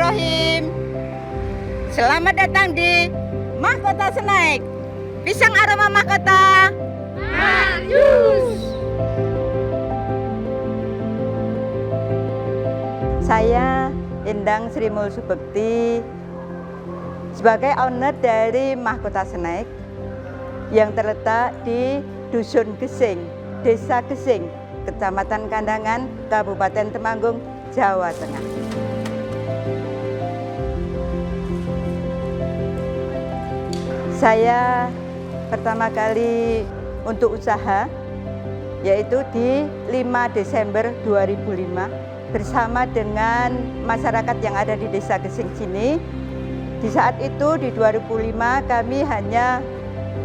Bismillahirrahmanirrahim. Selamat datang di Mahkota Snack. Pisang aroma mahkota. Marius. Saya Endang Sri Mulsu Bekti sebagai owner dari Mahkota Snack yang terletak di Dusun Gesing, Desa Gesing, Kecamatan Kandangan, Kabupaten Temanggung, Jawa Tengah. Saya pertama kali untuk usaha yaitu di 5 Desember 2005 bersama dengan masyarakat yang ada di Desa Gesing sini. Di saat itu di 2005 kami hanya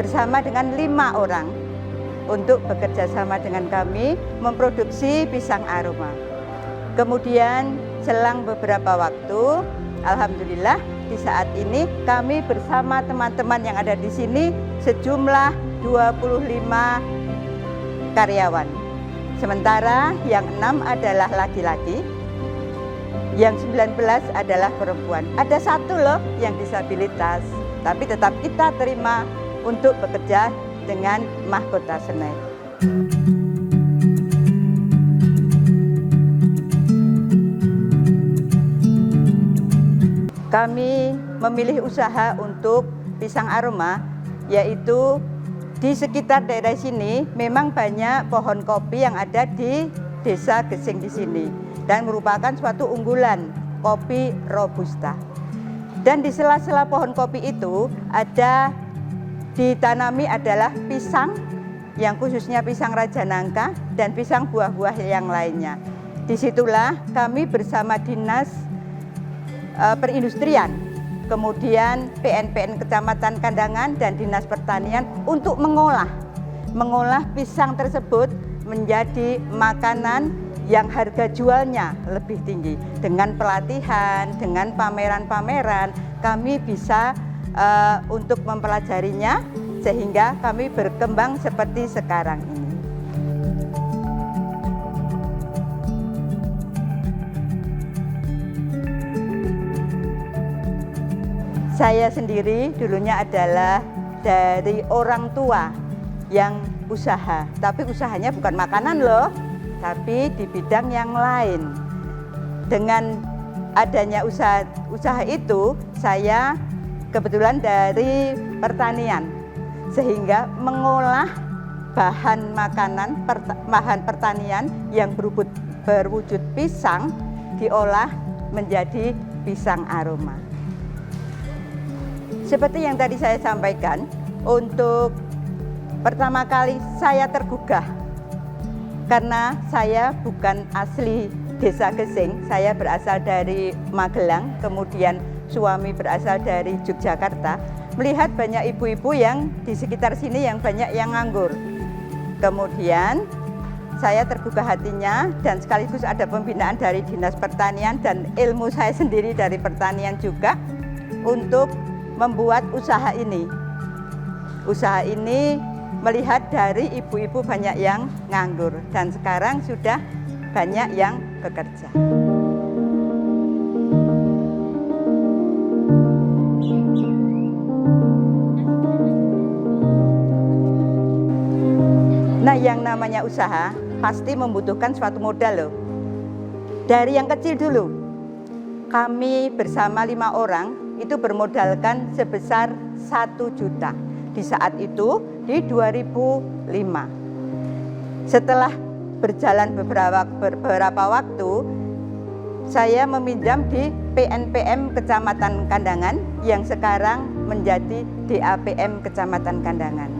bersama dengan 5 orang untuk bekerja sama dengan kami memproduksi pisang aroma. Kemudian selang beberapa waktu, alhamdulillah di saat ini kami bersama teman-teman yang ada di sini sejumlah 25 karyawan. Sementara yang 6 adalah laki-laki, yang 19 adalah perempuan. Ada satu loh yang disabilitas, tapi tetap kita terima untuk bekerja dengan Mahkota Snack. Kami memilih usaha untuk pisang aroma, yaitu di sekitar daerah sini memang banyak pohon kopi yang ada di Desa Gesing di sini dan merupakan suatu unggulan kopi robusta. Dan di sela-sela pohon kopi itu ada ditanami adalah pisang yang khususnya pisang Raja Nangka dan pisang buah-buah yang lainnya. Disitulah kami bersama Dinas Perindustrian, kemudian PNPN Kecamatan Kandangan dan Dinas Pertanian untuk mengolah pisang tersebut menjadi makanan yang harga jualnya lebih tinggi. Dengan pelatihan, dengan pameran-pameran, kami bisa untuk mempelajarinya sehingga kami berkembang seperti sekarang ini. Saya sendiri dulunya adalah dari orang tua yang usaha, tapi usahanya bukan makanan loh, tapi di bidang yang lain. Dengan adanya usaha itu, saya kebetulan dari pertanian, sehingga mengolah bahan makanan, bahan pertanian yang berwujud pisang diolah menjadi pisang aroma. Seperti yang tadi saya sampaikan, untuk pertama kali saya tergugah karena saya bukan asli Desa Gesing, saya berasal dari Magelang, kemudian suami berasal dari Yogyakarta, melihat banyak ibu-ibu yang di sekitar sini yang banyak yang nganggur. Kemudian saya tergugah hatinya dan sekaligus ada pembinaan dari Dinas Pertanian dan ilmu saya sendiri dari pertanian juga untuk membuat usaha ini. Usaha ini melihat dari ibu-ibu banyak yang nganggur dan sekarang sudah banyak yang bekerja. Nah, yang namanya usaha pasti membutuhkan suatu modal loh. Dari yang kecil dulu, kami bersama 5 orang itu bermodalkan sebesar 1 juta. Di saat itu, di 2005. Setelah berjalan beberapa waktu, saya meminjam di PNPM Kecamatan Kandangan yang sekarang menjadi DAPM Kecamatan Kandangan.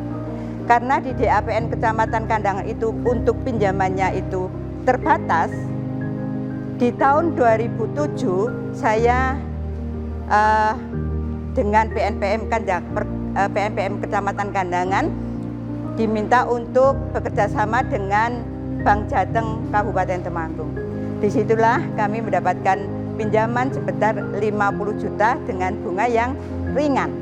Karena di DAPM Kecamatan Kandangan itu untuk pinjamannya itu terbatas, di tahun 2007 saya dengan PNPM Kecamatan Kandangan diminta untuk bekerja sama dengan Bank Jateng Kabupaten Temanggung. Disitulah kami mendapatkan pinjaman sebesar 50 juta dengan bunga yang ringan.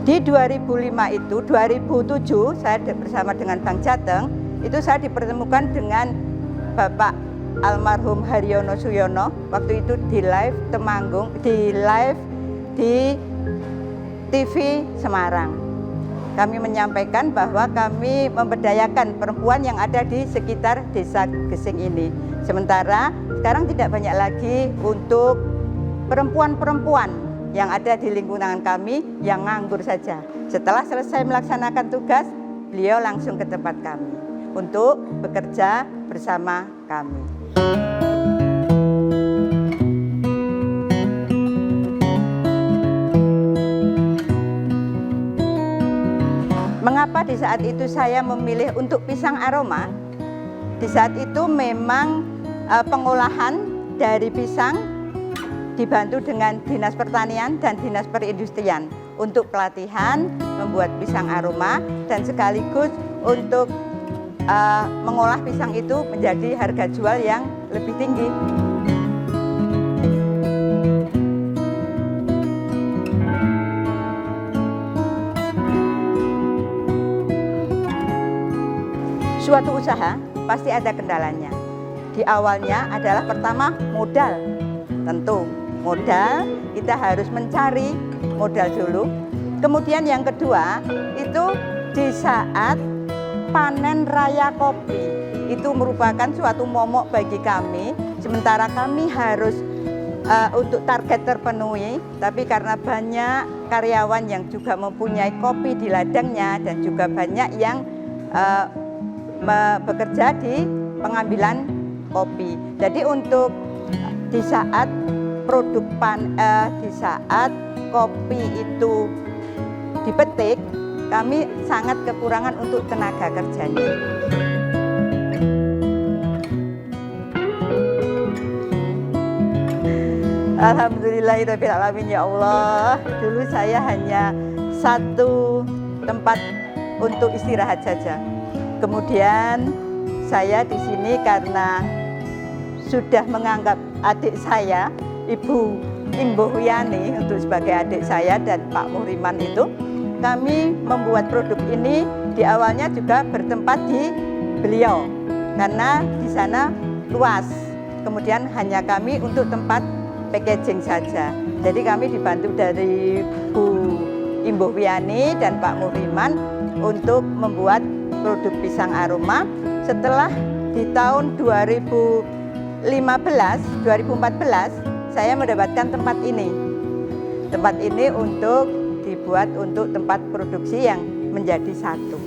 Di 2005 itu, 2007 saya bersama dengan Bank Jateng, itu saya dipertemukan dengan Bapak almarhum Haryono Suyono waktu itu di live Temanggung, di live di TV Semarang. Kami menyampaikan bahwa kami memberdayakan perempuan yang ada di sekitar desa Gesing ini. Sementara sekarang tidak banyak lagi untuk perempuan-perempuan yang ada di lingkungan kami yang nganggur saja. Setelah selesai melaksanakan tugas, beliau langsung ke tempat kami untuk bekerja bersama kami. Mengapa di saat itu saya memilih untuk pisang aroma? Di saat itu memang pengolahan dari pisang dibantu dengan Dinas Pertanian dan Dinas Perindustrian untuk pelatihan membuat pisang aroma dan sekaligus untuk mengolah pisang itu menjadi harga jual yang lebih tinggi. Suatu usaha pasti ada kendalanya. Di awalnya adalah pertama modal. Tentu modal kita harus mencari modal dulu. Kemudian yang kedua itu di saat panen raya kopi. Itu merupakan suatu momok bagi kami. Sementara kami harus untuk target terpenuhi, tapi karena banyak karyawan yang juga mempunyai kopi di ladangnya dan juga banyak yang bekerja di pengambilan kopi. Jadi untuk di saat di saat kopi itu dipetik, kami sangat kekurangan untuk tenaga kerjanya. Alhamdulillahirabbil alamin ya Allah. Dulu saya hanya satu tempat untuk istirahat saja. Kemudian saya di sini karena sudah menganggap adik saya, Ibu Imboh Wiyani untuk sebagai adik saya dan Pak Muhriman itu, kami membuat produk ini di awalnya juga bertempat di beliau karena di sana luas. Kemudian hanya kami untuk tempat packaging saja. Jadi kami dibantu dari Bu Imboh Wiyani dan Pak Muhriman untuk membuat produk pisang aroma. Setelah di tahun 2014 saya mendapatkan tempat ini. Tempat ini untuk dibuat untuk tempat produksi yang menjadi satu.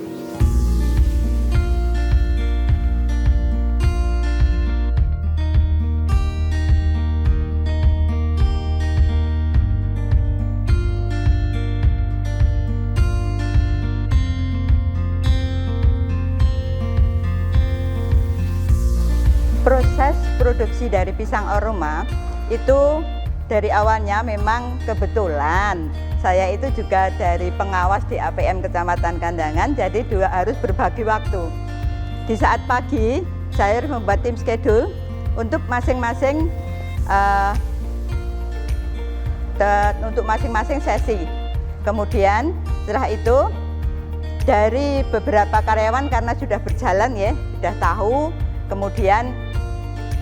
Proses produksi dari pisang aroma itu dari awalnya memang kebetulan saya itu juga dari pengawas di APM Kecamatan Kandangan, jadi harus berbagi waktu. Di saat pagi saya harus membuat tim schedule untuk masing-masing sesi. Kemudian setelah itu dari beberapa karyawan karena sudah berjalan ya, sudah tahu. Kemudian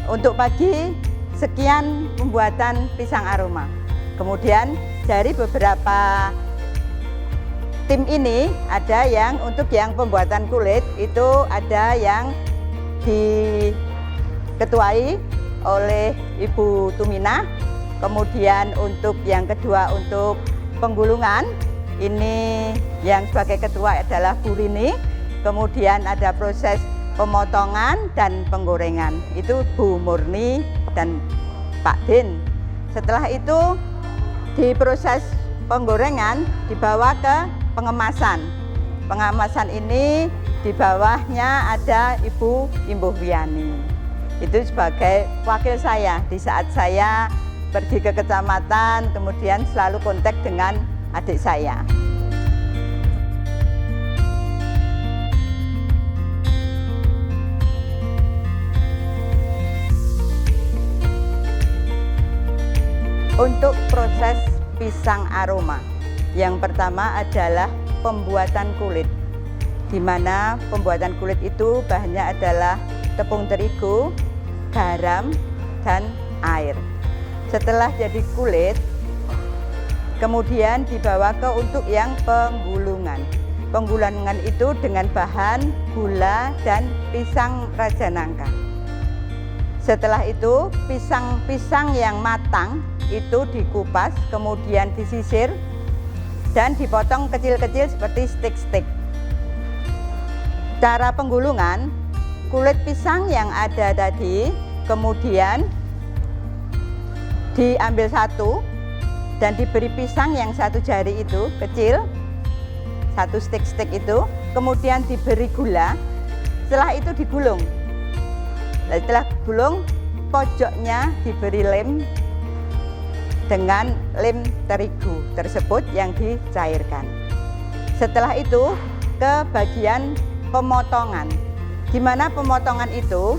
untuk pagi sekian pembuatan pisang aroma. Kemudian dari beberapa tim ini ada yang untuk yang pembuatan kulit itu ada yang diketuai oleh Ibu Tumina. Kemudian untuk yang kedua untuk penggulungan ini yang sebagai ketua adalah Bu Rini. Kemudian ada proses pemotongan dan penggorengan itu Bu Murni dan Pak Din. Setelah itu di proses penggorengan dibawa ke pengemasan. Pengemasan ini di bawahnya ada Ibu Imboh Wiyani. Itu sebagai wakil saya di saat saya pergi ke kecamatan, kemudian selalu kontak dengan adik saya. Untuk proses pisang aroma, yang pertama adalah pembuatan kulit, di mana pembuatan kulit itu bahannya adalah tepung terigu, garam, dan air. Setelah jadi kulit, kemudian dibawa ke untuk yang penggulungan. Penggulungan itu dengan bahan gula dan pisang raja nangka. Setelah itu pisang-pisang yang matang itu dikupas, kemudian disisir dan dipotong kecil-kecil seperti stik-stik. Cara penggulungan, kulit pisang yang ada tadi kemudian diambil satu dan diberi pisang yang satu jari itu kecil, satu stik-stik itu, kemudian diberi gula. Setelah itu digulung. Setelah gulung, pojoknya diberi lem dengan lem terigu tersebut yang dicairkan. Setelah itu ke bagian pemotongan, di mana pemotongan itu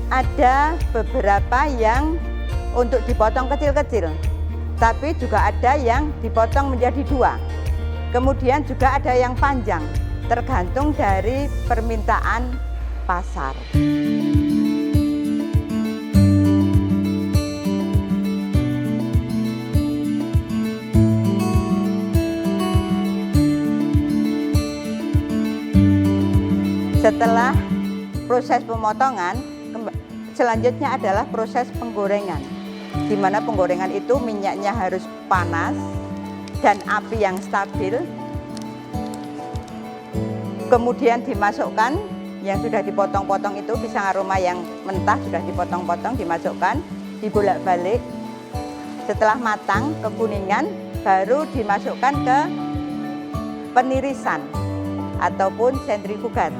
ada beberapa yang untuk dipotong kecil-kecil, tapi juga ada yang dipotong menjadi dua. Kemudian juga ada yang panjang, tergantung dari permintaan pasar. Setelah proses pemotongan, selanjutnya adalah proses penggorengan, di mana penggorengan itu minyaknya harus panas dan api yang stabil. Kemudian dimasukkan yang sudah dipotong-potong itu, pisang aroma yang mentah sudah dipotong-potong, dimasukkan, dibolak-balik. Setelah matang kekuningan, baru dimasukkan ke penirisan ataupun sentrifugat.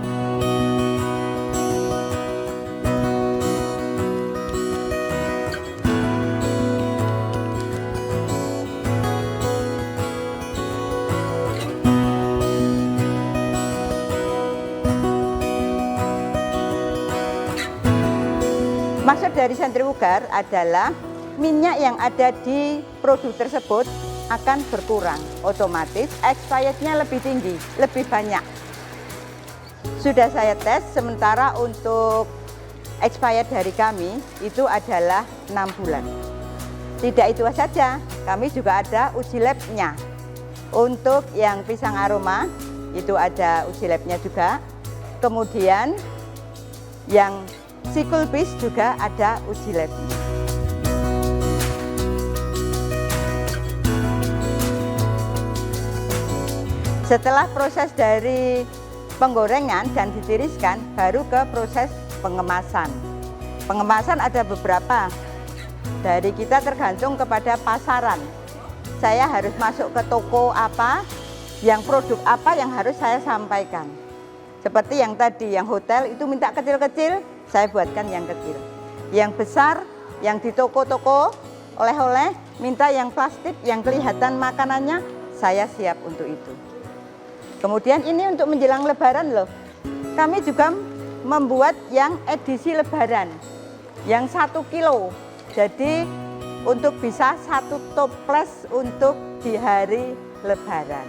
Maksud dari sentrifugar adalah minyak yang ada di produk tersebut akan berkurang, otomatis expirednya lebih tinggi, lebih banyak. Sudah saya tes, sementara untuk expired dari kami itu adalah 6 bulan. Tidak itu saja, kami juga ada uji labnya. Untuk yang pisang aroma itu ada uji labnya juga. Kemudian yang Sikulbis juga ada uji lab. Setelah proses dari penggorengan dan ditiriskan, baru ke proses pengemasan. Pengemasan ada beberapa. Dari kita tergantung kepada pasaran. Saya harus masuk ke toko apa, yang produk apa yang harus saya sampaikan. Seperti yang tadi, yang hotel itu minta kecil-kecil, saya buatkan yang kecil. Yang besar, yang di toko-toko oleh-oleh, minta yang plastik, yang kelihatan makanannya, saya siap untuk itu. Kemudian ini untuk menjelang lebaran loh. Kami juga membuat yang edisi lebaran, yang 1 kilo. Jadi untuk bisa 1 toples untuk di hari lebaran.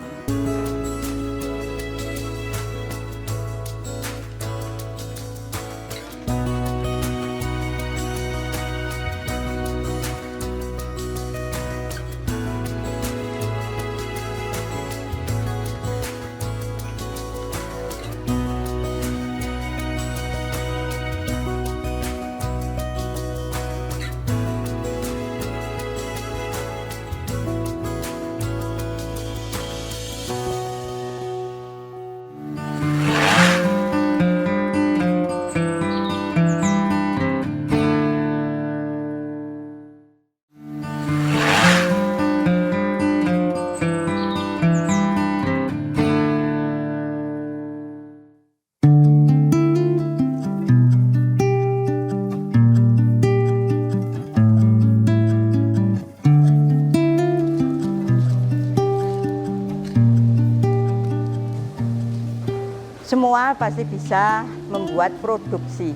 Semua pasti bisa membuat produksi,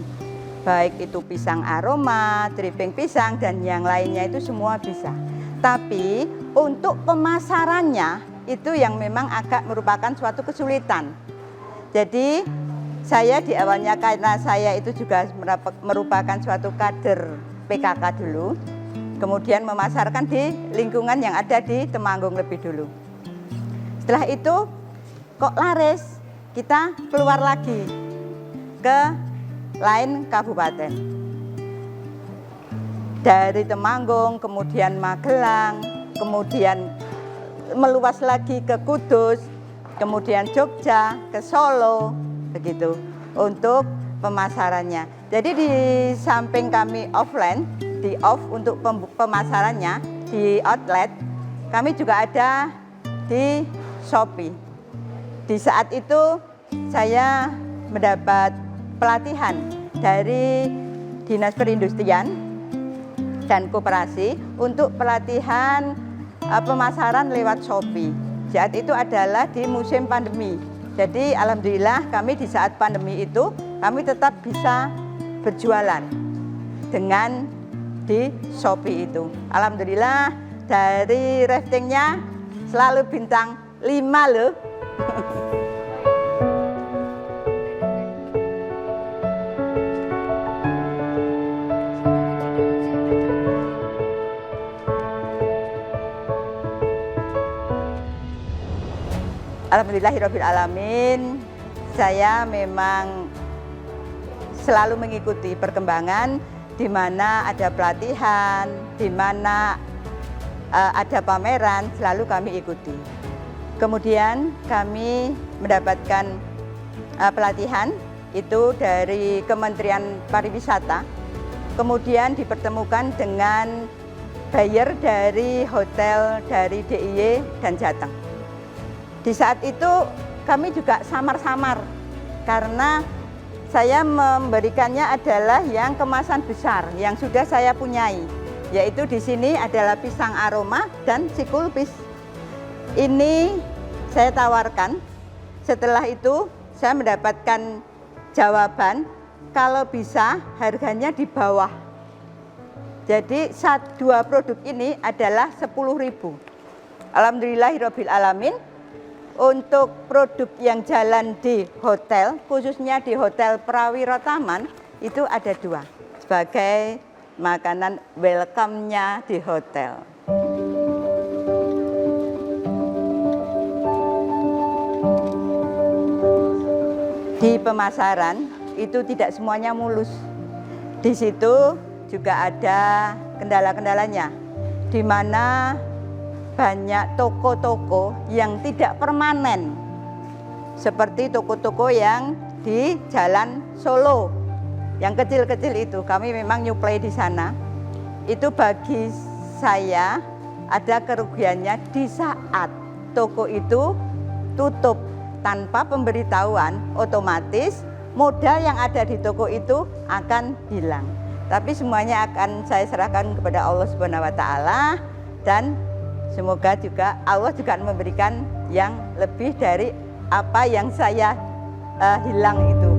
baik itu pisang aroma, dripping pisang, dan yang lainnya itu semua bisa. Tapi untuk pemasarannya itu yang memang agak merupakan suatu kesulitan. Jadi Saya di awalnya karena saya itu juga merupakan suatu kader PKK dulu, kemudian memasarkan di lingkungan yang ada di Temanggung lebih dulu. Setelah itu kok laris, kita keluar lagi ke lain kabupaten. Dari Temanggung, kemudian Magelang, kemudian meluas lagi ke Kudus, kemudian Jogja, ke Solo, begitu untuk pemasarannya. Jadi di samping kami offline, di off untuk pemasarannya di outlet, kami juga ada di Shopee. Di saat itu saya mendapat pelatihan dari Dinas Perindustrian dan Koperasi untuk pelatihan pemasaran lewat Shopee. Saat itu adalah di musim pandemi. Jadi alhamdulillah kami di saat pandemi itu kami tetap bisa berjualan dengan di Shopee itu. Alhamdulillah dari ratingnya selalu bintang 5 loh. Alhamdulillahirrabbilalamin, saya memang selalu mengikuti perkembangan di mana ada pelatihan, di mana ada pameran, selalu kami ikuti. Kemudian kami mendapatkan pelatihan itu dari Kementerian Pariwisata, kemudian dipertemukan dengan buyer dari hotel dari DIY dan Jateng. Di saat itu kami juga samar-samar karena saya memberikannya adalah yang kemasan besar yang sudah saya punyai, yaitu di sini adalah pisang aroma dan sikulpis. Ini saya tawarkan. Setelah itu saya mendapatkan jawaban kalau bisa harganya di bawah. Jadi dua produk ini adalah 10.000. Alhamdulillahirrabbilalamin. Untuk produk yang jalan di hotel, khususnya di Hotel Prawiro Taman, itu ada 2 sebagai makanan welcome-nya di hotel. Di pemasaran itu tidak semuanya mulus. Di situ juga ada kendala-kendalanya, di mana banyak toko-toko yang tidak permanen, seperti toko-toko yang di Jalan Solo, yang kecil-kecil itu. Kami memang nyuplai di sana. Itu bagi saya ada kerugiannya di saat toko itu tutup tanpa pemberitahuan, otomatis modal yang ada di toko itu akan hilang. Tapi semuanya akan saya serahkan kepada Allah Subhanahu wa Ta'ala, dan semoga juga Allah juga memberikan yang lebih dari apa yang saya hilang itu.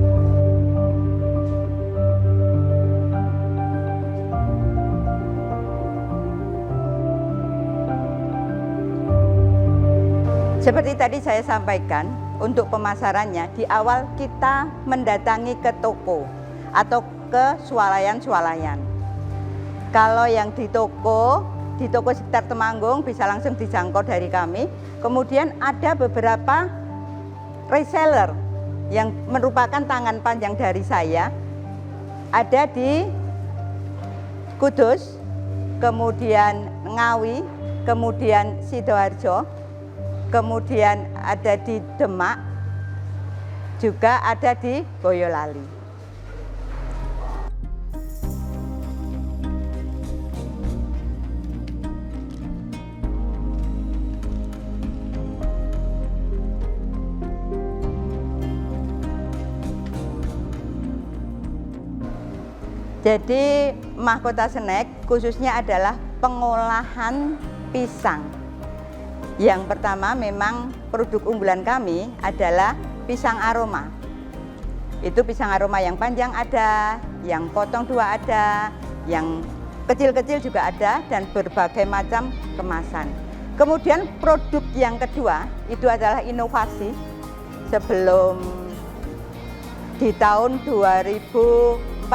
Seperti tadi saya sampaikan, untuk pemasarannya di awal kita mendatangi ke toko atau ke swalayan-swalayan. Kalau yang di toko sekitar Temanggung bisa langsung dijangkau dari kami. Kemudian ada beberapa reseller yang merupakan tangan panjang dari saya. Ada di Kudus, kemudian Ngawi, kemudian Sidoarjo, kemudian ada di Demak, juga ada di Boyolali. Jadi Mahkota Snack khususnya adalah pengolahan pisang. Yang pertama memang produk unggulan kami adalah pisang aroma. Itu pisang aroma yang panjang ada, yang potong 2 ada, yang kecil-kecil juga ada, dan berbagai macam kemasan. Kemudian produk yang kedua itu adalah inovasi. Sebelum di tahun 2014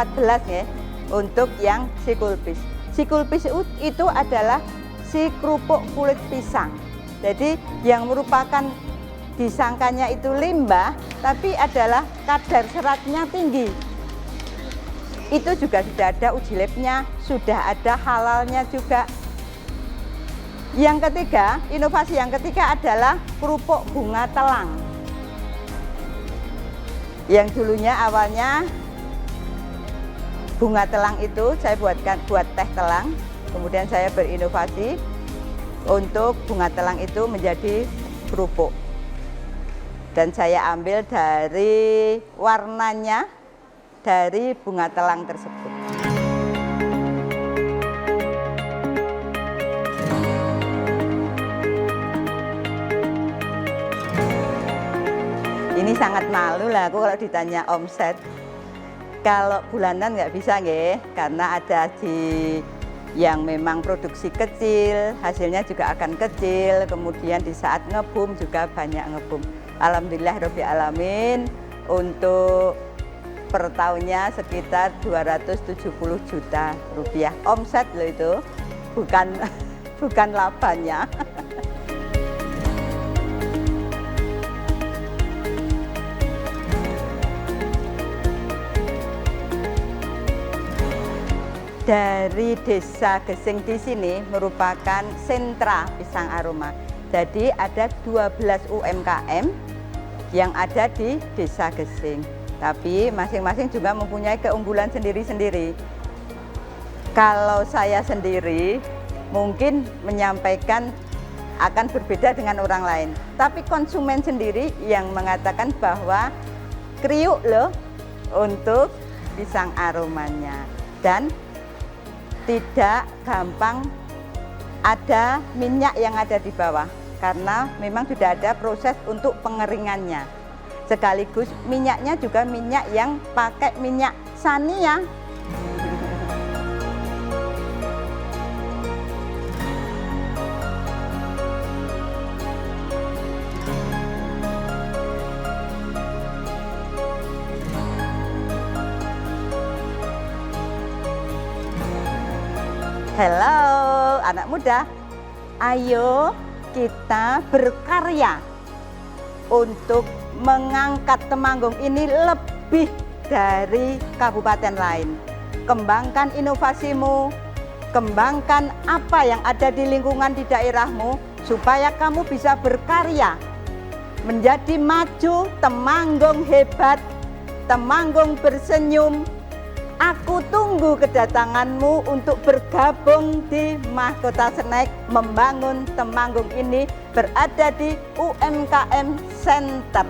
ya, untuk yang si kulpis. Si kulpis itu adalah si kerupuk kulit pisang. Jadi yang merupakan disangkanya itu limbah, tapi adalah kadar seratnya tinggi. Itu juga sudah ada uji labnya, sudah ada halalnya juga. Yang ketiga, inovasi yang ketiga adalah kerupuk bunga telang. Yang dulunya awalnya bunga telang itu saya buat teh telang, kemudian saya berinovasi untuk bunga telang itu menjadi kerupuk. Dan saya ambil dari warnanya dari bunga telang tersebut. Ini sangat malu lah aku kalau ditanya omset. Kalau bulanan nggak bisa nggih, karena ada di yang memang produksi kecil, hasilnya juga akan kecil. Kemudian di saat ngebum juga banyak ngebum. Alhamdulillah Rabbil Alamin, untuk per tahunnya sekitar 270 juta rupiah. Omset loh itu, bukan labanya. Dari Desa Gesing di sini merupakan sentra pisang aroma. Jadi ada 12 UMKM yang ada di Desa Gesing. Tapi masing-masing juga mempunyai keunggulan sendiri-sendiri. Kalau saya sendiri mungkin menyampaikan akan berbeda dengan orang lain. Tapi konsumen sendiri yang mengatakan bahwa kriuk loh untuk pisang aromanya. Dan tidak gampang ada minyak yang ada di bawah, karena memang sudah ada proses untuk pengeringannya. Sekaligus minyaknya juga minyak yang pakai minyak Sania. Halo anak muda, ayo kita berkarya untuk mengangkat Temanggung ini lebih dari kabupaten lain. Kembangkan inovasimu, kembangkan apa yang ada di lingkungan di daerahmu, supaya kamu bisa berkarya, menjadi maju. Temanggung hebat, Temanggung bersenyum. Aku tunggu kedatanganmu untuk bergabung di Mahkota Snack, membangun Temanggung ini berada di UMKM Center.